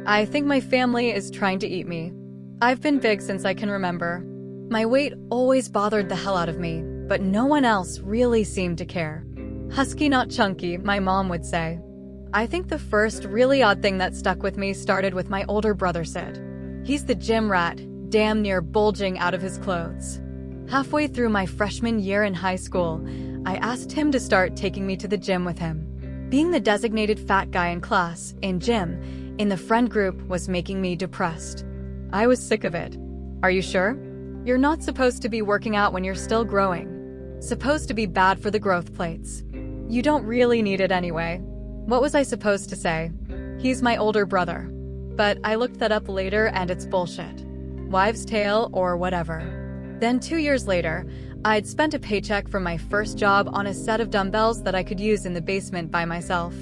I think my family is trying to eat me. I've been big since I can remember. My weight always bothered the hell out of me, but no one else really seemed to care. Husky not chunky, my mom would say. I think the first really odd thing that stuck with me started with my older brother Sid. He's the gym rat, damn near bulging out of his clothes. Halfway through my freshman year in high school, I asked him to start taking me to the gym with him. Being the designated fat guy in class, in gym, in the friend group was making me depressed. I was sick of it. Are you sure? You're not supposed to be working out when you're still growing. Supposed to be bad for the growth plates. You don't really need it anyway. What was I supposed to say? He's my older brother. But I looked that up later and it's bullshit. Wives' tale or whatever. Then 2 years later, I'd spent a paycheck from my first job on a set of dumbbells that I could use in the basement by myself.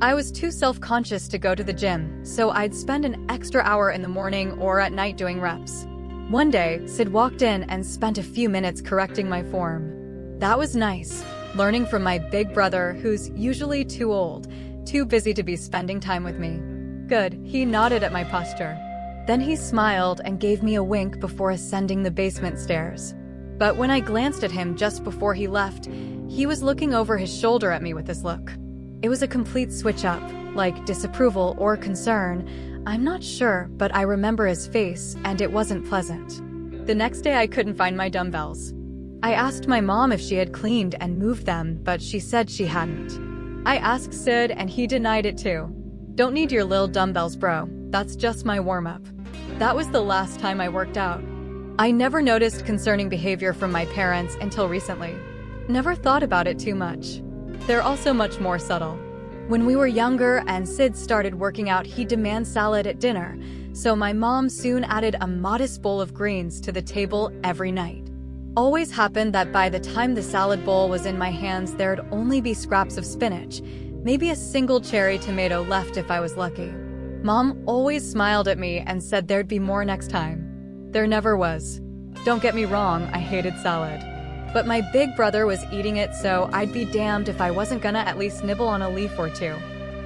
I was too self-conscious to go to the gym, so I'd spend an extra hour in the morning or at night doing reps. One day, Sid walked in and spent a few minutes correcting my form. That was nice, learning from my big brother who's usually too old, too busy to be spending time with me. Good, he nodded at my posture. Then he smiled and gave me a wink before ascending the basement stairs. But when I glanced at him just before he left, he was looking over his shoulder at me with this look. It was a complete switch up, like disapproval or concern. I'm not sure, but I remember his face, and it wasn't pleasant. The next day I couldn't find my dumbbells. I asked my mom if she had cleaned and moved them, but she said she hadn't. I asked Sid and he denied it too. Don't need your lil dumbbells, bro. That's just my warm-up. That was the last time I worked out. I never noticed concerning behavior from my parents until recently. Never thought about it too much. They're also much more subtle. When we were younger and Sid started working out, he'd demand salad at dinner, so my mom soon added a modest bowl of greens to the table every night. Always happened that by the time the salad bowl was in my hands, there'd only be scraps of spinach, maybe a single cherry tomato left if I was lucky. Mom always smiled at me and said there'd be more next time. There never was. Don't get me wrong, I hated salad. But my big brother was eating it, so I'd be damned if I wasn't gonna at least nibble on a leaf or two.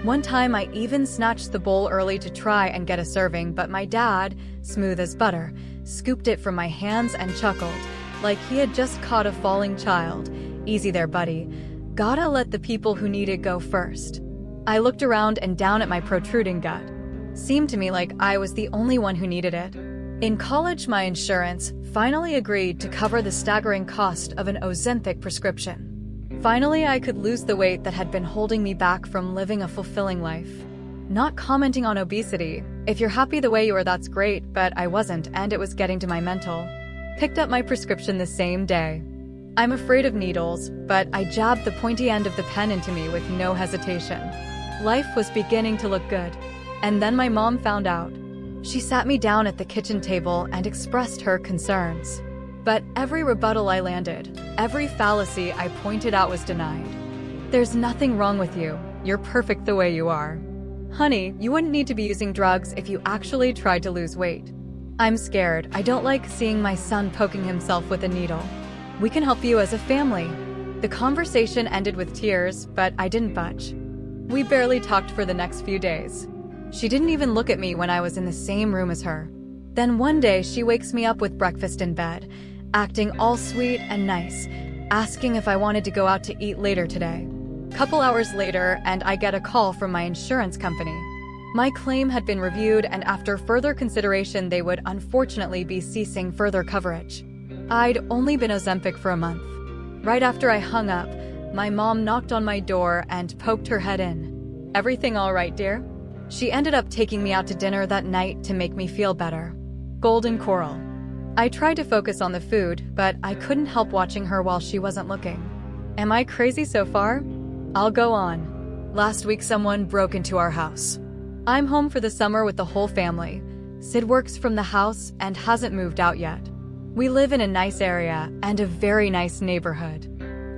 One time I even snatched the bowl early to try and get a serving, but my dad, smooth as butter, scooped it from my hands and chuckled, like he had just caught a falling child. Easy there, buddy. Gotta let the people who need it go first. I looked around and down at my protruding gut. Seemed to me like I was the only one who needed it. In college, my insurance finally agreed to cover the staggering cost of an Ozempic prescription. Finally, I could lose the weight that had been holding me back from living a fulfilling life. Not commenting on obesity. If you're happy the way you are, that's great, but I wasn't, and it was getting to my mental. Picked up my prescription the same day. I'm afraid of needles, but I jabbed the pointy end of the pen into me with no hesitation. Life was beginning to look good. And then my mom found out. She sat me down at the kitchen table and expressed her concerns. But every rebuttal I landed, every fallacy I pointed out was denied. There's nothing wrong with you. You're perfect the way you are. Honey, you wouldn't need to be using drugs if you actually tried to lose weight. I'm scared. I don't like seeing my son poking himself with a needle. We can help you as a family. The conversation ended with tears, but I didn't budge. We barely talked for the next few days. She didn't even look at me when I was in the same room as her. Then one day she wakes me up with breakfast in bed, acting all sweet and nice, asking if I wanted to go out to eat later today. Couple hours later, and I get a call from my insurance company. My claim had been reviewed, and after further consideration they would unfortunately be ceasing further coverage. I'd only been Ozempic for a month. Right after I hung up, my mom knocked on my door and poked her head in. Everything all right, dear? She ended up taking me out to dinner that night to make me feel better. Golden Coral. I tried to focus on the food, but I couldn't help watching her while she wasn't looking. Am I crazy so far? I'll go on. Last week someone broke into our house. I'm home for the summer with the whole family. Sid works from the house and hasn't moved out yet. We live in a nice area and a very nice neighborhood.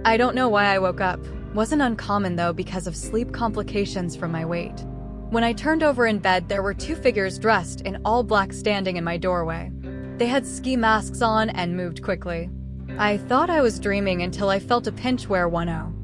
I don't know why I woke up. Wasn't uncommon though because of sleep complications from my weight. When I turned over in bed, there were two figures dressed in all black standing in my doorway. They had ski masks on and moved quickly. I thought I was dreaming until I felt a pinch where 10.